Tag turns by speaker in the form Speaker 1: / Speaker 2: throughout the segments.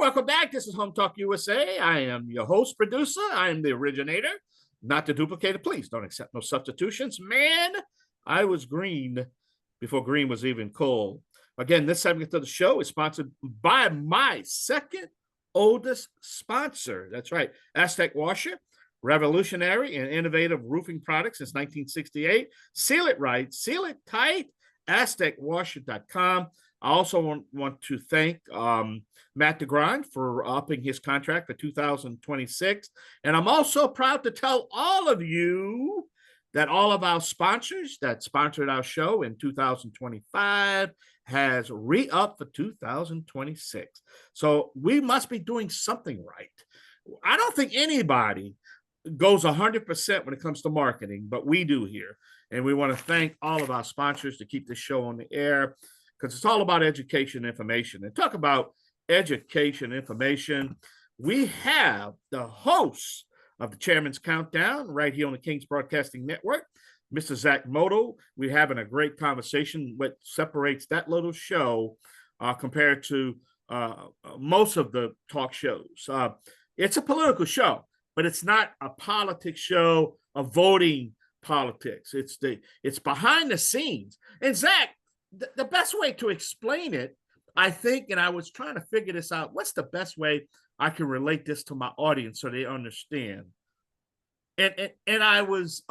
Speaker 1: welcome back. This is Home Talk USA. I am your host, producer. I am the originator, not the duplicator. Please don't accept no substitutions. Man, I was green before green was even cool. Again, this segment of the show is sponsored by my second oldest sponsor. That's right, Aztec Washer, revolutionary and innovative roofing products since 1968. Seal it right, seal it tight, aztecwasher.com. I also want to thank Matt DeGrand for upping his contract for 2026. And I'm also proud to tell all of you that all of our sponsors that sponsored our show in 2025 has re-upped for 2026. So we must be doing something right. I don't think anybody goes 100% when it comes to marketing, but we do here. And we want to thank all of our sponsors to keep this show on the air, because it's all about education and information. And talk about education information. We have the host of the Chairman's Countdown right here on the King's Broadcasting Network, Mr. Zach Mottl. We're having a great conversation. What separates that little show compared to most of the talk shows. It's a political show, but it's not a politics show of voting politics. It's behind the scenes. And Zach, the best way to explain it, I think, and I was trying to figure this out, what's the best way I can relate this to my audience so they understand? And I was,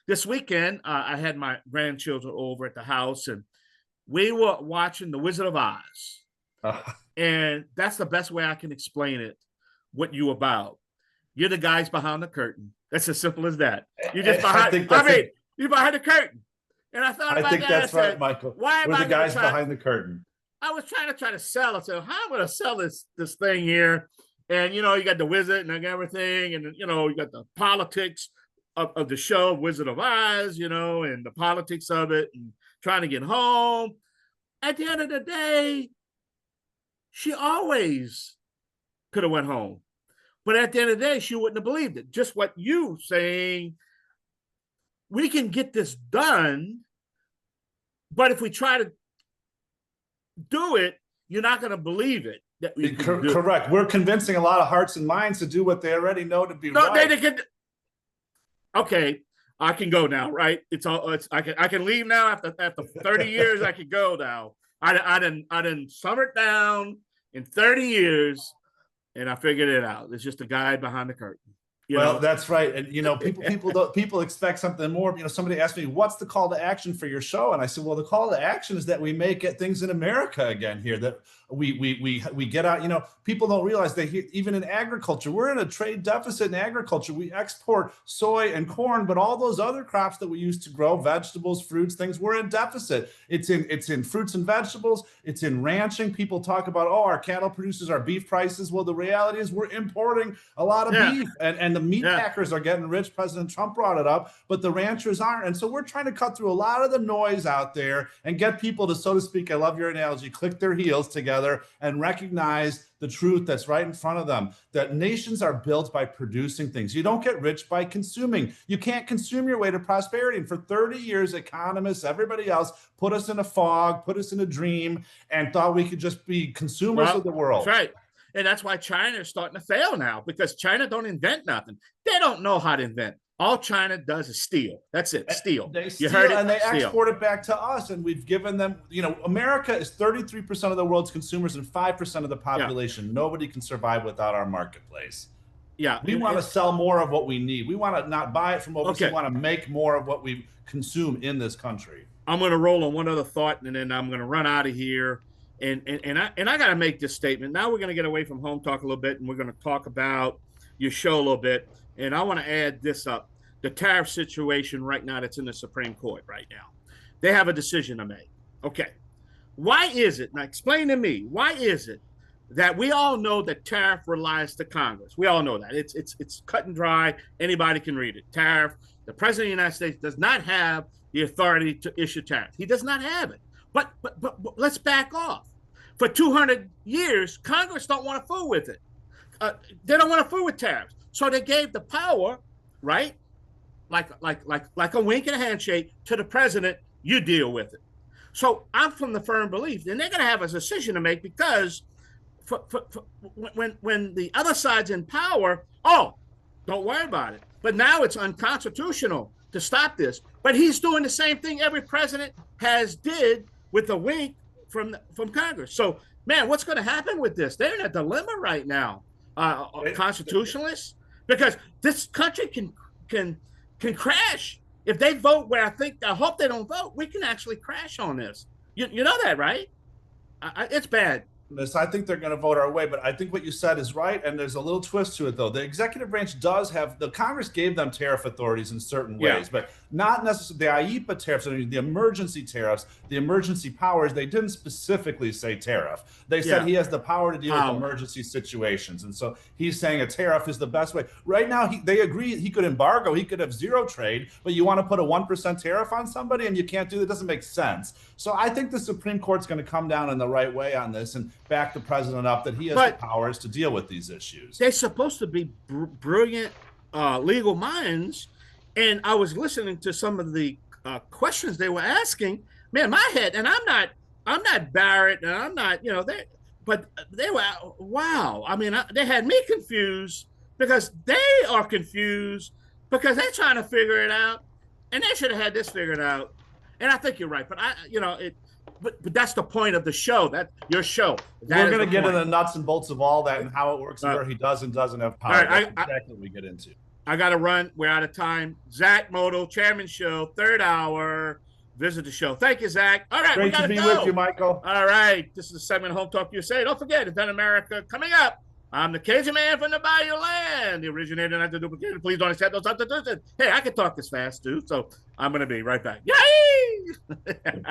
Speaker 1: this weekend, I had my grandchildren over at the house, and we were watching The Wizard of Oz. And that's the best way I can explain it, what you about. You're the guys behind the curtain. That's as simple as that. You're just behind, you're behind the curtain. And I thought about that.
Speaker 2: I think that's right, Michael.
Speaker 1: Why am
Speaker 2: We're the guys behind the curtain.
Speaker 1: I was trying to sell it. So how am I going to sell this thing here? And, you got the wizard and everything. And, you got the politics of the show, Wizard of Oz, and the politics of it and trying to get home. At the end of the day, she always could have went home. But at the end of the day, she wouldn't have believed it. Just what you saying, we can get this done, but if we try to do it, you're not going to believe it. That we
Speaker 2: Correct. We're convincing a lot of hearts and minds to do what they already know to be right.
Speaker 1: They can. Okay, I can go now, right? I can leave now after 30 years. I can go now. I didn't summer it down in 30 years, and I figured it out. It's just a guy behind the curtain.
Speaker 2: That's right. And, people expect something more. Somebody asked me, what's the call to action for your show? And I said, well, the call to action is that we make things in America again here, that we get out. People don't realize that even in agriculture, we're in a trade deficit in agriculture. We export soy and corn, but all those other crops that we used to grow, vegetables, fruits, things, we're in deficit. It's in fruits and vegetables. It's in ranching. People talk about, our cattle produces our beef prices. Well, the reality is we're importing a lot of beef, and the meat packers are getting rich. President Trump brought it up, but the ranchers aren't. And so we're trying to cut through a lot of the noise out there and get people to, so to speak, I love your analogy, click their heels together and recognize the truth that's right in front of them, that nations are built by producing things. You don't get rich by consuming. You can't consume your way to prosperity. And for 30 years, economists, everybody else put us in a fog, put us in a dream, and thought we could just be consumers of the world.
Speaker 1: That's right. And that's why China is starting to fail now, because China don't invent nothing. They don't know how to invent. All China does is steal. That's it, steal.
Speaker 2: They steal, and they export it back to us, and we've given them, America is 33% of the world's consumers and 5% of the population. Yeah. Nobody can survive without our marketplace.
Speaker 1: Yeah.
Speaker 2: We want to sell more of what we need. We want to not buy it from overseas. We want to make more of what we consume in this country.
Speaker 1: I'm going to roll on one other thought, and then I'm going to run out of here. And I got to make this statement. Now we're going to get away from home talk a little bit, and we're going to talk about your show a little bit. And I want to add this up. The tariff situation right now that's in the Supreme Court right now. They have a decision to make. Okay. Why is it, now explain to me, why is it that we all know that tariff relies to Congress? We all know that. It's cut and dry. Anybody can read it. Tariff. The President of the United States does not have the authority to issue tariff. He does not have it. But let's back off. For 200 years, Congress don't want to fool with it. They don't want to fool with tariffs. So they gave the power, right? Like a wink and a handshake to the president, you deal with it. So I'm from the firm belief, and they're going to have a decision to make, because when the other side's in power, oh, don't worry about it. But now it's unconstitutional to stop this. But he's doing the same thing every president has did with a wink from Congress. So, man, what's going to happen with this? They're in a dilemma right now, constitutionalists, because this country can crash if they vote where I hope they don't vote. We can actually crash on this. You know that, right? It's bad.
Speaker 2: I think they're going to vote our way, but I think what you said is right. And there's a little twist to it, though. The executive branch does have, the Congress gave them tariff authorities in certain ways, but not necessarily the IEEPA tariffs, the emergency tariffs, the emergency powers. They didn't specifically say tariff. They said he has the power to deal with emergency situations. And so he's saying a tariff is the best way. Right now, they agree he could embargo, he could have zero trade, but you want to put a 1% tariff on somebody and you can't do that. It doesn't make sense. So I think the Supreme Court's going to come down in the right way on this and back the president up that he has the powers to deal with these issues.
Speaker 1: They're supposed to be brilliant legal minds, and I was listening to some of the questions they were asking. Man, my head, and I'm not Barrett, and I'm not, but they were, wow. I mean, they had me confused because they are confused because they're trying to figure it out, and they should have had this figured out. And I think you're right, but but that's the point of the show. That your show.
Speaker 2: We're going to get into the nuts and bolts of all that and how it works and where he does and doesn't have power. That's exactly what we get into.
Speaker 1: I got to run. We're out of time. Zach Mottl, Chairman Show, third hour. Visit the show. Thank you, Zach. All right,
Speaker 2: great to be with you, Michael.
Speaker 1: All right, this is the segment Home Talk USA. Don't forget, Event America coming up. I'm the Cajun man from the Bayou Land, the originator, not the duplicator. Please don't accept those substitutions. Hey, I can talk this fast, too, so I'm going to be right back. Yay!